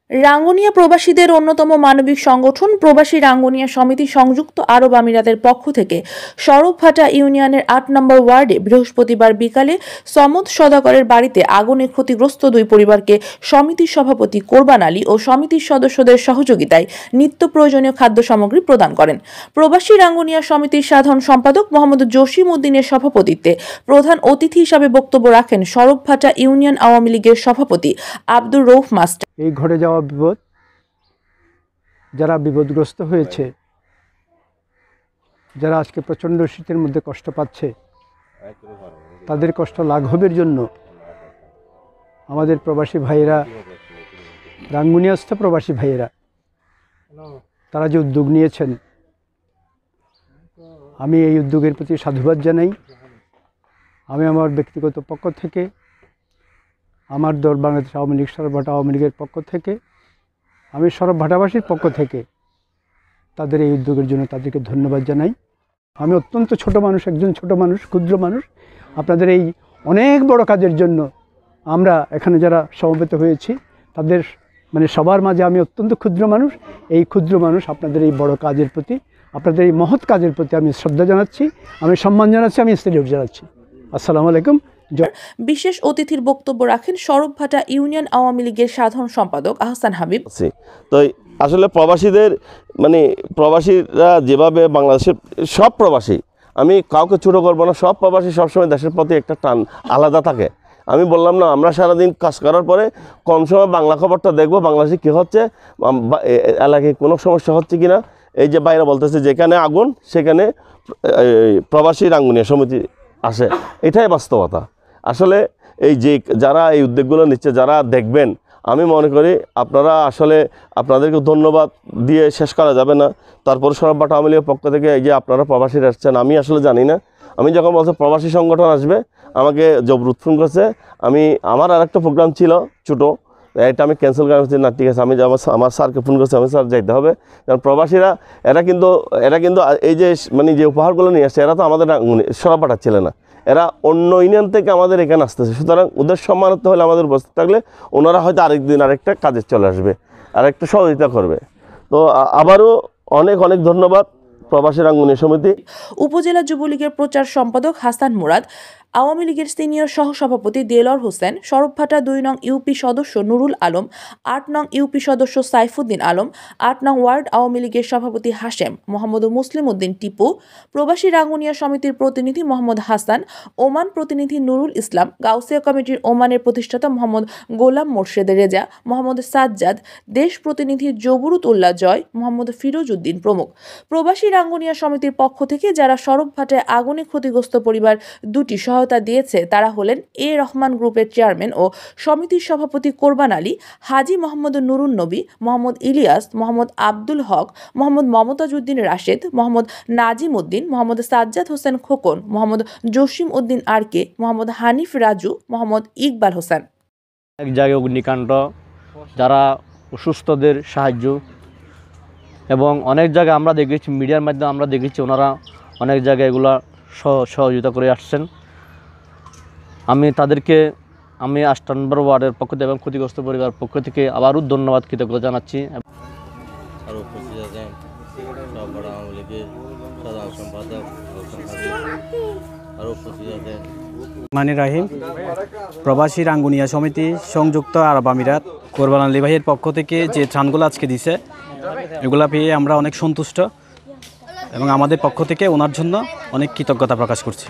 রাঙ্গুনিয়া প্রবাসীদের অন্যতম মানবিক সংগঠন প্রবাসী রাঙ্গুনিয়া সমিতি সংযুক্ত আরব আমিরাতের পক্ষ থেকে সরবভাটা ইউনিয়নের ৮ নম্বর ওয়ার্ডে বৃহস্পতিবার বিকালে সমদ সদাগরের বাড়িতে আগুনে ক্ষতিগ্রস্ত দুই পরিবারকে সমিতির সভাপতি কোরবান আলী ও সমিতির সদস্যদের সহযোগিতায় নিত্য প্রয়োজনীয় খাদ্য সামগ্রী প্রদান করেন। প্রবাসী রাঙ্গুনিয়া সমিতির সাধারণ সম্পাদক মোহাম্মদ জসিম উদ্দিনের সভাপতিত্বে প্রধান অতিথি হিসাবে বক্তব্য রাখেন সরবভাটা ইউনিয়ন আওয়ামী লীগের সভাপতি আব্দুর রৌফ মাস্টার। এই ঘটে যাওয়া বিপদ, যারা বিপদগ্রস্ত হয়েছে, যারা আজকে প্রচণ্ড শীতের মধ্যে কষ্ট পাচ্ছে, তাদের কষ্ট লাঘবের জন্য আমাদের প্রবাসী ভাইয়েরা, রাঙ্গুনিয়াস্থ প্রবাসী ভাইয়েরা, তারা যে উদ্যোগ নিয়েছেন, আমি এই উদ্যোগের প্রতি সাধুবাদ জানাই। আমি আমার ব্যক্তিগত পক্ষ থেকে, আমার দল বাংলাদেশ আওয়ামী লীগ সরবভাটা আওয়ামী লীগের পক্ষ থেকে, আমি সরবভাটাবাসীর পক্ষ থেকে তাদের এই উদ্যোগের জন্য তাদেরকে ধন্যবাদ জানাই। আমি অত্যন্ত ছোট মানুষ, একজন ছোট মানুষ, ক্ষুদ্র মানুষ। আপনাদের এই অনেক বড় কাজের জন্য আমরা এখানে যারা সমবেত হয়েছি, তাদের সবার মাঝে আমি অত্যন্ত ক্ষুদ্র মানুষ। এই ক্ষুদ্র মানুষ আপনাদের এই বড় কাজের প্রতি, আপনাদের এই মহৎ কাজের প্রতি আমি শ্রদ্ধা জানাচ্ছি, আমি সম্মান জানাচ্ছি, আমি স্যালুট জানাচ্ছি। আসসালামু আলাইকুম। বিশেষ অতিথির বক্তব্য রাখেন সরবভাটা ইউনিয়ন আওয়ামী লীগের সাধারণ সম্পাদক আহসান হাবিব। তো আসলে প্রবাসীদের প্রবাসীরা যেভাবে বাংলাদেশের সব প্রবাসী, আমি কাউকে ছোট করবো না, সব প্রবাসী সবসময় দেশের প্রতি একটা টান আলাদা থাকে। আমি বললাম না, আমরা সারাদিন কাজ করার পরে কম সময় বাংলা খবরটা দেখবো, বাংলাদেশে কী হচ্ছে, এলাকায় কোনো সমস্যা হচ্ছে কিনা। এই যে বাইরে বলতেছে যেখানে আগুন সেখানে প্রবাসী রাঙ্গুনিয়া সমিতি আসে, এটাই বাস্তবতা। আসলে এই যে যারা এই উদ্যোগগুলো নিচ্ছে, যারা দেখবেন, আমি মনে করি আপনারা আসলে আপনাদেরকে ধন্যবাদ দিয়ে শেষ করা যাবে না। তারপর সরবভাটা আওয়ামী লীগের পক্ষ থেকে এই যে আপনারা প্রবাসীরা আসছেন, আমি আসলে জানি না। আমি যখন বলছি প্রবাসী সংগঠন আসবে, আমাকে জবরুত ফোন করছে। আমার আর একটা প্রোগ্রাম ছিল ছোটো, এটা আমি ক্যান্সেল করেছি। না, ঠিক আছে, আমি আমার স্যারকে ফোন করছি, আমি স্যার যাইতে হবে। কারণ প্রবাসীরা এরা কিন্তু এই যে যে উপহারগুলো নিয়ে আসছে, এরা তো আমাদের সরবভাটা ছিল না, এরা অন্য ইউনিয়ন থেকে আমাদের এখানে আসতেছে। সুতরাং ওদের সম্মানিত হলে, আমাদের উপস্থিত থাকলে ওনারা হয়তো আরেকদিন আরেকটা কাজে চলে আসবে, আরেকটা সহযোগিতা করবে। তো আবারও অনেক অনেক ধন্যবাদ প্রবাসী রাঙ্গুনিয়া সমিতি। উপজেলা যুবলীগের প্রচার সম্পাদক হাসান মুরাদ, আওয়ামী লীগের সিনিয়র সহসভাপতি দেলোয়ার হোসেন, সরবভাটা ২ নং ইউপি সদস্য নুরুল আলম, ৮ নং ইউপি সদস্য সাইফুদ্দিন আলম, ৮ নং ওয়ার্ড আওয়ামী লীগের সভাপতি হাশেম, মোহাম্মদ মুসলিম উদ্দিন টিপু, প্রবাসী রাঙ্গুনিয়া সমিতির প্রতিনিধি মোহাম্মদ হাসান, ওমান প্রতিনিধি নুরুল ইসলাম, গাউসিয়া কমিটির ওমানের প্রতিষ্ঠাতা মোহাম্মদ গোলাম মোর্শেদ রেজা, মোহাম্মদ সাজ্জাদ, দেশ প্রতিনিধি জবুরুত উল্লাহ জয়, মোহাম্মদ ফিরোজ উদ্দিন প্রমুখ। প্রবাসী রাঙ্গুনিয়া সমিতির পক্ষ থেকে যারা সরবভাটায় আগুনে ক্ষতিগ্রস্ত পরিবার দুটি সহায়তা দিয়েছে, তারা হলেন এ রহমান গ্রুপের চেয়ারম্যান ও সমিতির সভাপতি কোরবান আলী, হাজি মোহাম্মদ নুরুন নবী, মোহাম্মদ ইলিয়াস, মোহাম্মদ আব্দুল হক, মোহাম্মদ মমতাজ উদ্দিন রাশেদ, মোহাম্মদ নাজিম উদ্দিন, মোহাম্মদ সাজ্জাদ হোসেন খোকন, মোহাম্মদ জসিম উদ্দিন আরকে, মোহাম্মদ হানিফ রাজু, মোহাম্মদ ইকবাল হোসেন। এক জায়গায় অগ্নিকাণ্ড, যারা অসুস্থদের সাহায্য, এবং অনেক জায়গায় আমরা দেখেছি, মিডিয়ার মাধ্যমে আমরা দেখেছি ওনারা অনেক জায়গায় এগুলা সহযোগিতা করে আসছেন। আমি তাদেরকে ৮ নম্বর ওয়ার্ডের পক্ষ থেকে এবং ক্ষতিগ্রস্ত পরিবারের পক্ষ থেকে আবারও ধন্যবাদ, কৃতজ্ঞতা জানাচ্ছি। রাহিম, প্রবাসী রাঙ্গুনিয়া সমিতি সংযুক্ত আরব আমিরাত কোরবান আলী ভাইয়ের পক্ষ থেকে যে ত্রাণগুলো আজকে দিছে, এগুলা পেয়ে আমরা অনেক সন্তুষ্ট এবং আমাদের পক্ষ থেকে ওনার জন্য অনেক কৃতজ্ঞতা প্রকাশ করছি।